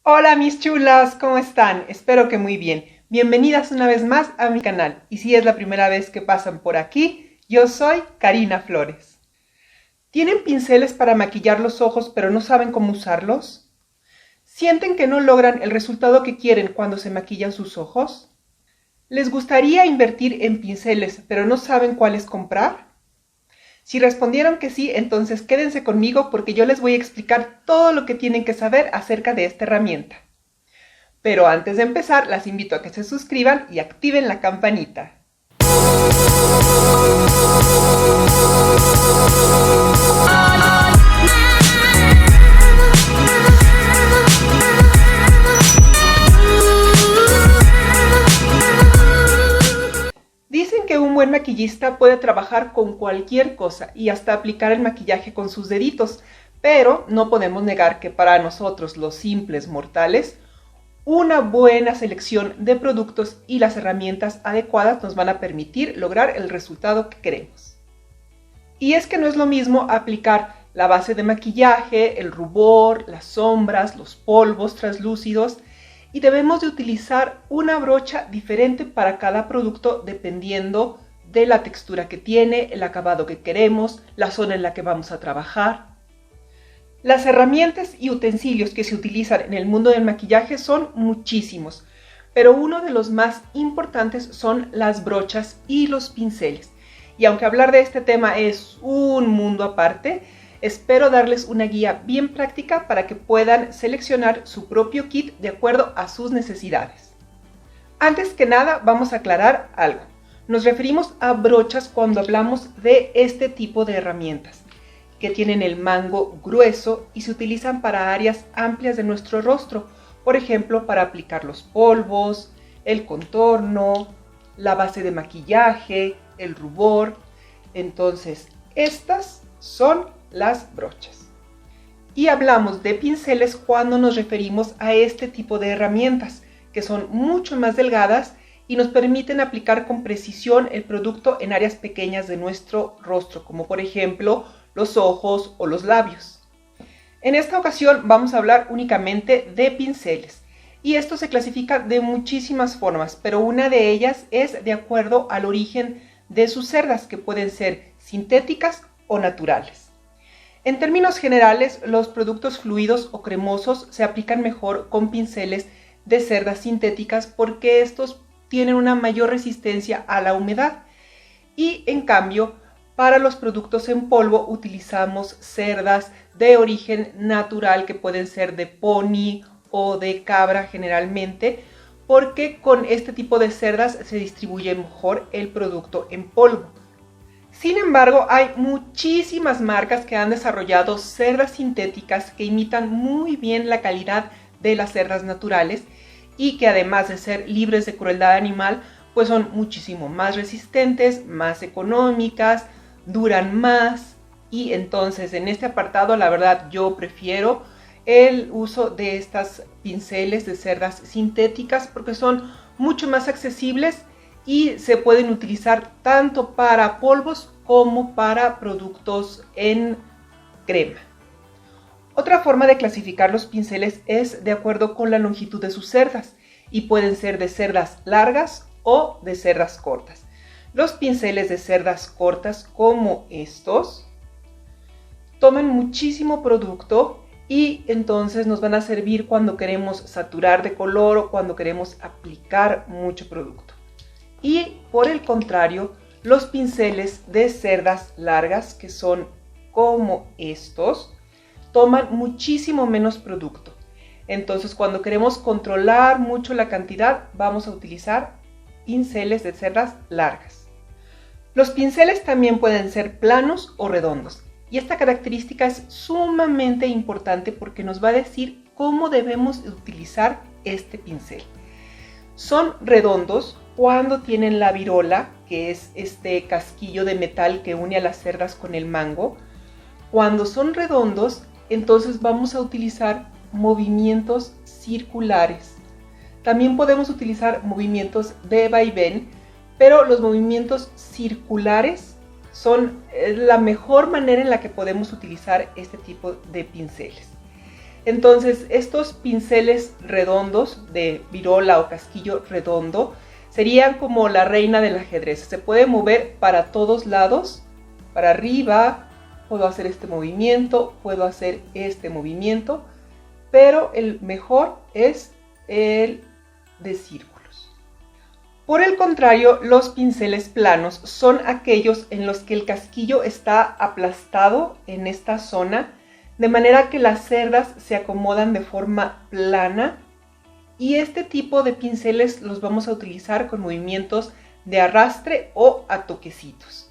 Hola mis chulas, ¿cómo están? Espero que muy bien. Bienvenidas una vez más a mi canal. Y si es la primera vez que pasan por aquí, yo soy Karina Flores. ¿Tienen pinceles para maquillar los ojos pero no saben cómo usarlos? ¿Sienten que no logran el resultado que quieren cuando se maquillan sus ojos? ¿Les gustaría invertir en pinceles pero no saben cuáles comprar? Si respondieron que sí, entonces quédense conmigo porque yo les voy a explicar todo lo que tienen que saber acerca de esta herramienta. Pero antes de empezar, las invito a que se suscriban y activen la campanita. Dicen que un buen maquillista puede trabajar con cualquier cosa y hasta aplicar el maquillaje con sus deditos, pero no podemos negar que para nosotros, los simples mortales, una buena selección de productos y las herramientas adecuadas nos van a permitir lograr el resultado que queremos. Y es que no es lo mismo aplicar la base de maquillaje, el rubor, las sombras, los polvos translúcidos, y debemos de utilizar una brocha diferente para cada producto dependiendo de la textura que tiene, el acabado que queremos, la zona en la que vamos a trabajar. Las herramientas y utensilios que se utilizan en el mundo del maquillaje son muchísimos, pero uno de los más importantes son las brochas y los pinceles. Y aunque hablar de este tema es un mundo aparte, espero darles una guía bien práctica para que puedan seleccionar su propio kit de acuerdo a sus necesidades. Antes que nada, vamos a aclarar algo. Nos referimos a brochas cuando hablamos de este tipo de herramientas, que tienen el mango grueso y se utilizan para áreas amplias de nuestro rostro, por ejemplo, para aplicar los polvos, el contorno, la base de maquillaje, el rubor. Entonces, estas son las brochas. Y hablamos de pinceles cuando nos referimos a este tipo de herramientas, que son mucho más delgadas y nos permiten aplicar con precisión el producto en áreas pequeñas de nuestro rostro, como por ejemplo los ojos o los labios. En esta ocasión vamos a hablar únicamente de pinceles, y esto se clasifica de muchísimas formas, pero una de ellas es de acuerdo al origen de sus cerdas, que pueden ser sintéticas o naturales. En términos generales, los productos fluidos o cremosos se aplican mejor con pinceles de cerdas sintéticas porque estos tienen una mayor resistencia a la humedad, y en cambio para los productos en polvo utilizamos cerdas de origen natural que pueden ser de pony o de cabra generalmente, porque con este tipo de cerdas se distribuye mejor el producto en polvo. Sin embargo, hay muchísimas marcas que han desarrollado cerdas sintéticas que imitan muy bien la calidad de las cerdas naturales y que además de ser libres de crueldad animal, pues son muchísimo más resistentes, más económicas, duran más, y entonces en este apartado la verdad yo prefiero el uso de estas pinceles de cerdas sintéticas porque son mucho más accesibles y se pueden utilizar tanto para polvos como para productos en crema. Otra forma de clasificar los pinceles es de acuerdo con la longitud de sus cerdas, y pueden ser de cerdas largas o de cerdas cortas. Los pinceles de cerdas cortas, como estos, toman muchísimo producto y entonces nos van a servir cuando queremos saturar de color o cuando queremos aplicar mucho producto. Y por el contrario, los pinceles de cerdas largas, que son como estos, toman muchísimo menos producto. Entonces, cuando queremos controlar mucho la cantidad, vamos a utilizar pinceles de cerdas largas. Los pinceles también pueden ser planos o redondos, y esta característica es sumamente importante porque nos va a decir cómo debemos utilizar este pincel. Son redondos cuando tienen la virola, que es este casquillo de metal que une a las cerdas con el mango. Cuando son redondos, entonces vamos a utilizar movimientos circulares. También podemos utilizar movimientos de vaivén, pero los movimientos circulares son la mejor manera en la que podemos utilizar este tipo de pinceles. Entonces estos pinceles redondos de virola o casquillo redondo serían como la reina del ajedrez. Se puede mover para todos lados, para arriba, puedo hacer este movimiento, puedo hacer este movimiento, pero el mejor es el de círculos. Por el contrario, los pinceles planos son aquellos en los que el casquillo está aplastado en esta zona, de manera que las cerdas se acomodan de forma plana, y este tipo de pinceles los vamos a utilizar con movimientos de arrastre o a toquecitos.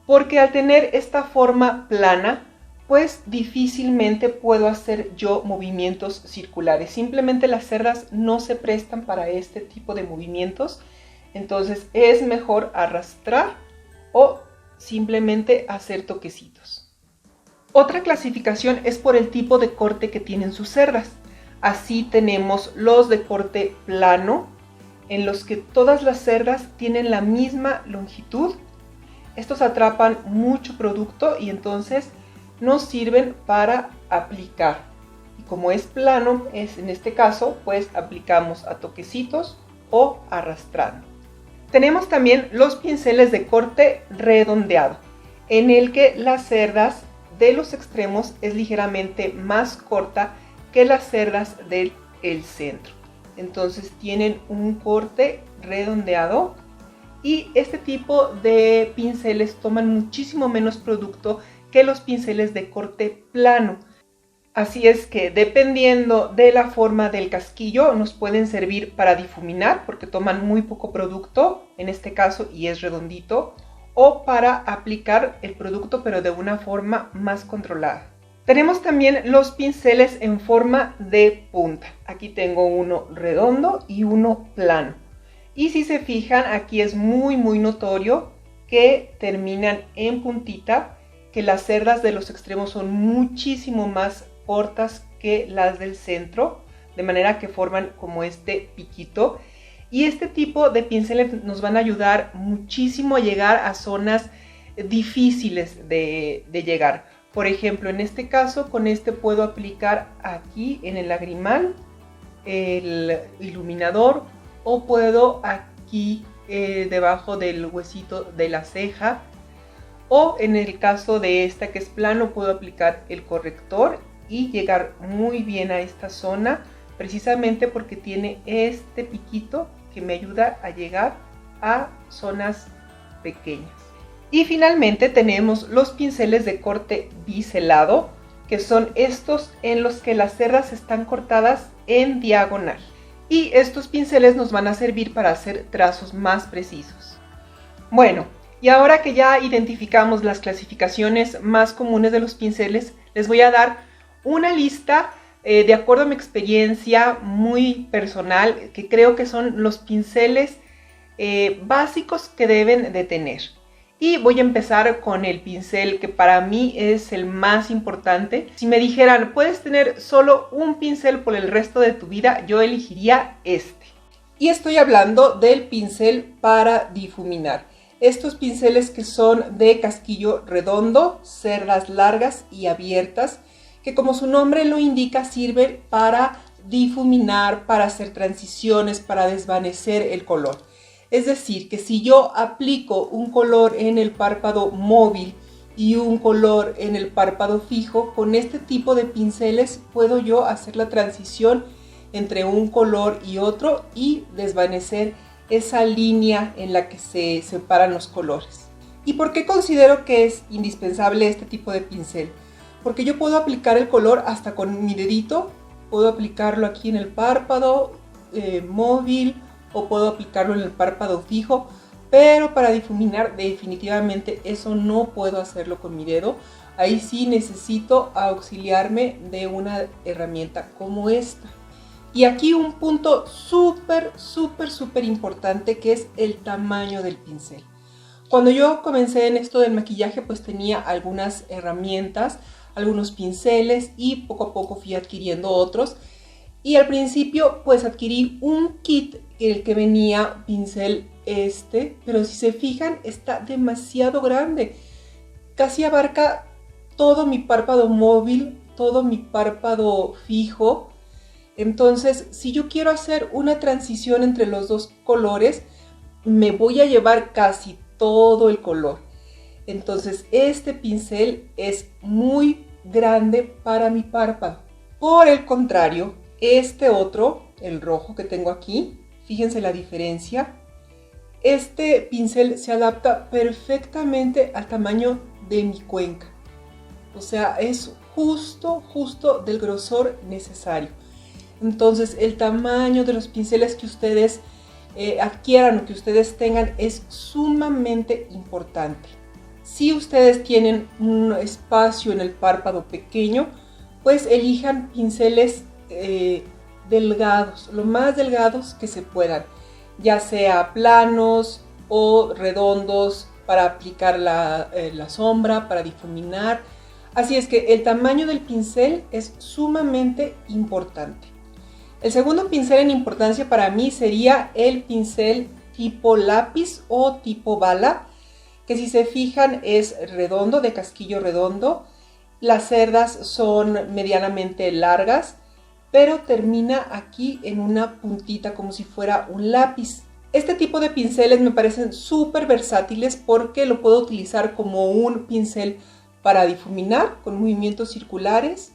Porque al tener esta forma plana, pues difícilmente puedo hacer yo movimientos circulares. Simplemente las cerdas no se prestan para este tipo de movimientos. Entonces es mejor arrastrar o simplemente hacer toquecitos. Otra clasificación es por el tipo de corte que tienen sus cerdas. Así tenemos los de corte plano, en los que todas las cerdas tienen la misma longitud. Estos atrapan mucho producto y entonces nos sirven para aplicar. Y como es plano, en este caso, pues aplicamos a toquecitos o arrastrando. Tenemos también los pinceles de corte redondeado, en el que las cerdas de los extremos es ligeramente más corta que las cerdas del centro. Entonces tienen un corte redondeado y este tipo de pinceles toman muchísimo menos producto que los pinceles de corte plano. Así es que dependiendo de la forma del casquillo nos pueden servir para difuminar porque toman muy poco producto en este caso y es redondito, o para aplicar el producto pero de una forma más controlada. Tenemos también los pinceles en forma de punta. Aquí tengo uno redondo y uno plano. Y si se fijan, aquí es muy notorio que terminan en puntita, que las cerdas de los extremos son muchísimo más cortas que las del centro, de manera que forman como este piquito. Y este tipo de pinceles nos van a ayudar muchísimo a llegar a zonas difíciles de llegar. Por ejemplo, en este caso, con este puedo aplicar aquí en el lagrimal el iluminador, o puedo aquí debajo del huesito de la ceja, o en el caso de esta que es plano puedo aplicar el corrector y llegar muy bien a esta zona, precisamente porque tiene este piquito que me ayuda a llegar a zonas pequeñas. Y finalmente tenemos los pinceles de corte biselado, que son estos en los que las cerdas están cortadas en diagonal. Y estos pinceles nos van a servir para hacer trazos más precisos. Bueno, y ahora que ya identificamos las clasificaciones más comunes de los pinceles, les voy a dar una lista de acuerdo a mi experiencia muy personal, que creo que son los pinceles básicos que deben de tener. Y voy a empezar con el pincel que para mí es el más importante. Si me dijeran, puedes tener solo un pincel por el resto de tu vida, yo elegiría este. Y estoy hablando del pincel para difuminar. Estos pinceles que son de casquillo redondo, cerdas largas y abiertas, que como su nombre lo indica, sirven para difuminar, para hacer transiciones, para desvanecer el color. Es decir, que si yo aplico un color en el párpado móvil y un color en el párpado fijo, con este tipo de pinceles puedo yo hacer la transición entre un color y otro y desvanecer esa línea en la que se separan los colores. ¿Y por qué considero que es indispensable este tipo de pincel? Porque yo puedo aplicar el color hasta con mi dedito, puedo aplicarlo aquí en el párpado móvil, o puedo aplicarlo en el párpado fijo, pero para difuminar definitivamente eso no puedo hacerlo con mi dedo. Ahí sí necesito auxiliarme de una herramienta como esta. Y aquí un punto súper importante, que es el tamaño del pincel. Cuando yo comencé en esto del maquillaje, pues tenía algunas herramientas, algunos pinceles, y poco a poco fui adquiriendo otros. Y al principio pues adquirí un kit en el que venía pincel pero si se fijan está demasiado grande. Casi abarca todo mi párpado móvil, todo mi párpado fijo. Entonces, si yo quiero hacer una transición entre los dos colores, me voy a llevar casi todo el color. Entonces, este pincel es muy grande para mi párpado. Por el contrario, este otro, el rojo que tengo aquí, fíjense la diferencia. Este pincel se adapta perfectamente al tamaño de mi cuenca. O sea, es justo del grosor necesario. Entonces, el tamaño de los pinceles que ustedes adquieran o que ustedes tengan es sumamente importante. Si ustedes tienen un espacio en el párpado pequeño, pues elijan pinceles delgados, lo más delgados que se puedan, ya sea planos o redondos para aplicar la sombra, para difuminar. Así es que el tamaño del pincel es sumamente importante. El segundo pincel en importancia para mí sería el pincel tipo lápiz o tipo bala, que si se fijan es redondo, de casquillo redondo. Las cerdas son medianamente largas, pero termina aquí en una puntita como si fuera un lápiz. Este tipo de pinceles me parecen súper versátiles porque lo puedo utilizar como un pincel para difuminar con movimientos circulares,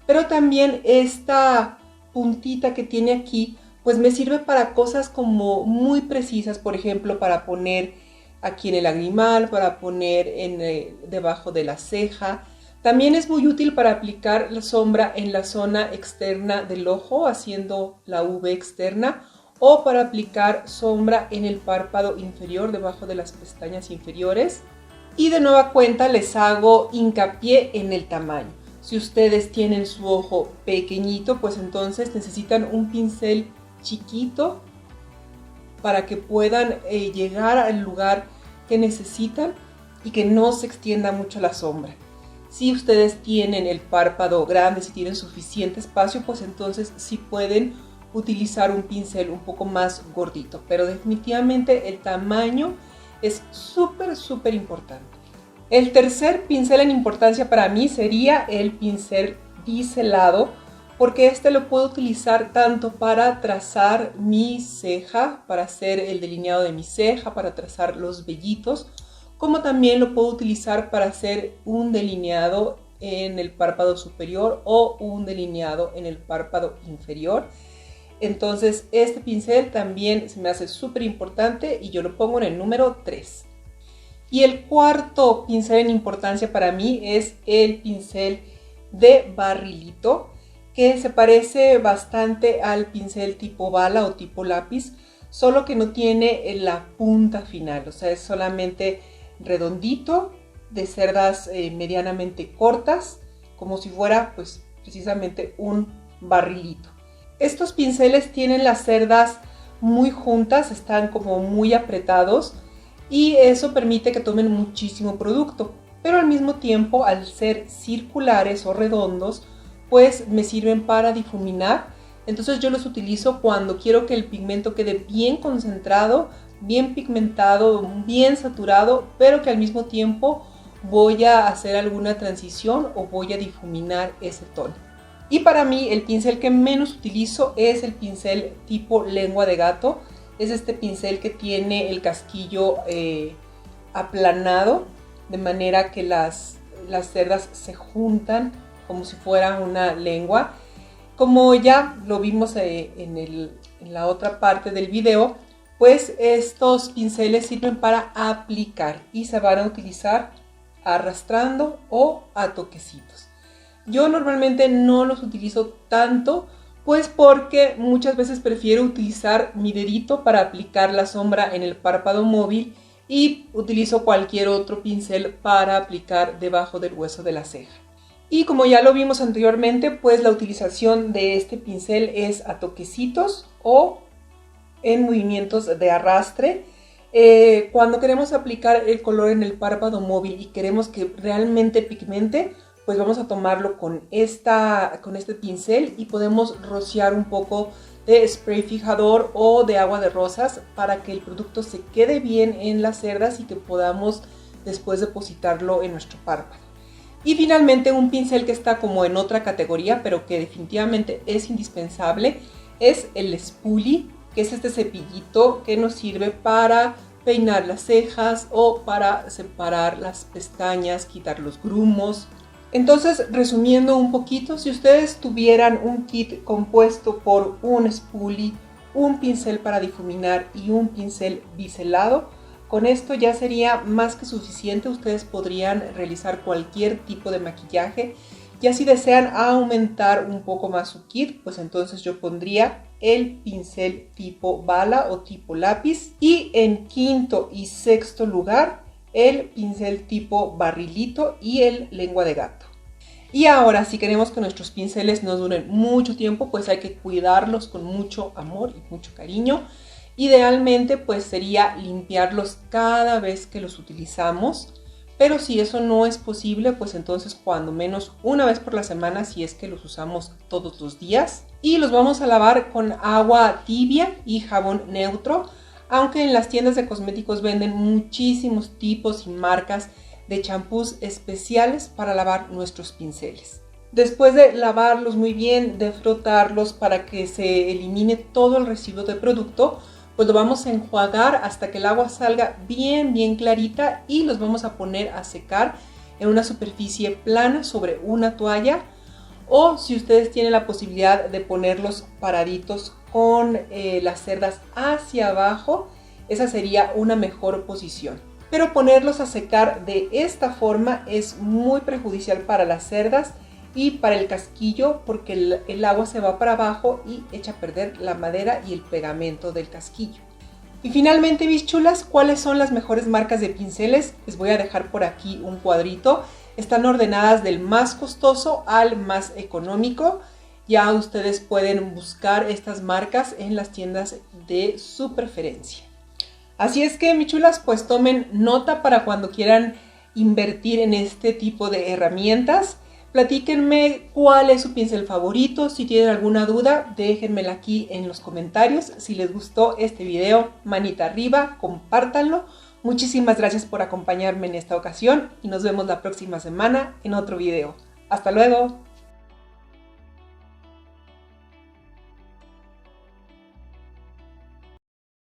pero también esta puntita que tiene aquí pues me sirve para cosas como muy precisas, por ejemplo para poner aquí en el lagrimal, para poner debajo de la ceja. También es muy útil para aplicar la sombra en la zona externa del ojo, haciendo la V externa, o para aplicar sombra en el párpado inferior, debajo de las pestañas inferiores. Y de nueva cuenta les hago hincapié en el tamaño. Si ustedes tienen su ojo pequeñito, pues entonces necesitan un pincel chiquito para que puedan llegar al lugar que necesitan y que no se extienda mucho la sombra. Si ustedes tienen el párpado grande, si tienen suficiente espacio, pues entonces sí pueden utilizar un pincel un poco más gordito. Pero definitivamente el tamaño es súper importante. El tercer pincel en importancia para mí sería el pincel biselado, porque este lo puedo utilizar tanto para trazar mi ceja, para hacer el delineado de mi ceja, para trazar los vellitos, como también lo puedo utilizar para hacer un delineado en el párpado superior o un delineado en el párpado inferior. Entonces este pincel también se me hace súper importante y yo lo pongo en el número 3. Y el cuarto pincel en importancia para mí es el pincel de barrilito, que se parece bastante al pincel tipo bala o tipo lápiz, solo que no tiene la punta final, o sea, es solamente redondito, de cerdas medianamente cortas, como si fuera pues precisamente un barrilito. Estos pinceles tienen las cerdas muy juntas, están como muy apretados y eso permite que tomen muchísimo producto, pero al mismo tiempo, al ser circulares o redondos, pues me sirven para difuminar. Entonces yo los utilizo cuando quiero que el pigmento quede bien concentrado, bien pigmentado, bien saturado, pero que al mismo tiempo voy a hacer alguna transición o voy a difuminar ese tono. Y para mí el pincel que menos utilizo es el pincel tipo lengua de gato. Es este pincel que tiene el casquillo aplanado, de manera que las cerdas se juntan como si fuera una lengua. Como ya lo vimos en la otra parte del video, pues estos pinceles sirven para aplicar y se van a utilizar arrastrando o a toquecitos. Yo normalmente no los utilizo tanto, pues porque muchas veces prefiero utilizar mi dedito para aplicar la sombra en el párpado móvil y utilizo cualquier otro pincel para aplicar debajo del hueso de la ceja. Y como ya lo vimos anteriormente, pues la utilización de este pincel es a toquecitos o en movimientos de arrastre. Cuando queremos aplicar el color en el párpado móvil y queremos que realmente pigmente, pues vamos a tomarlo con este pincel y podemos rociar un poco de spray fijador o de agua de rosas para que el producto se quede bien en las cerdas y que podamos después depositarlo en nuestro párpado. Y finalmente un pincel que está como en otra categoría, pero que definitivamente es indispensable, es el spoolie, que es este cepillito que nos sirve para peinar las cejas o para separar las pestañas, quitar los grumos. Entonces, resumiendo un poquito, si ustedes tuvieran un kit compuesto por un spoolie, un pincel para difuminar y un pincel biselado, con esto ya sería más que suficiente. Ustedes podrían realizar cualquier tipo de maquillaje. Ya si desean aumentar un poco más su kit, pues entonces yo pondría el pincel tipo bala o tipo lápiz. Y en quinto y sexto lugar, el pincel tipo barrilito y el lengua de gato. Y ahora, si queremos que nuestros pinceles nos duren mucho tiempo, pues hay que cuidarlos con mucho amor y mucho cariño. Idealmente, pues sería limpiarlos cada vez que los utilizamos. Pero si eso no es posible, pues entonces cuando menos una vez por la semana, si es que los usamos todos los días. Y los vamos a lavar con agua tibia y jabón neutro, aunque en las tiendas de cosméticos venden muchísimos tipos y marcas de champús especiales para lavar nuestros pinceles. Después de lavarlos muy bien, de frotarlos para que se elimine todo el residuo de producto, pues lo vamos a enjuagar hasta que el agua salga bien clarita y los vamos a poner a secar en una superficie plana sobre una toalla, o si ustedes tienen la posibilidad de ponerlos paraditos con las cerdas hacia abajo, esa sería una mejor posición. Pero ponerlos a secar de esta forma es muy perjudicial para las cerdas y para el casquillo, porque el agua se va para abajo y echa a perder la madera y el pegamento del casquillo. Y finalmente, mis chulas, ¿cuáles son las mejores marcas de pinceles? Les voy a dejar por aquí un cuadrito. Están ordenadas del más costoso al más económico. Ya ustedes pueden buscar estas marcas en las tiendas de su preferencia. Así es que, mis chulas, pues tomen nota para cuando quieran invertir en este tipo de herramientas. Platíquenme cuál es su pincel favorito. Si tienen alguna duda, déjenmela aquí en los comentarios. Si les gustó este video, manita arriba, compártanlo. Muchísimas gracias por acompañarme en esta ocasión y nos vemos la próxima semana en otro video. ¡Hasta luego!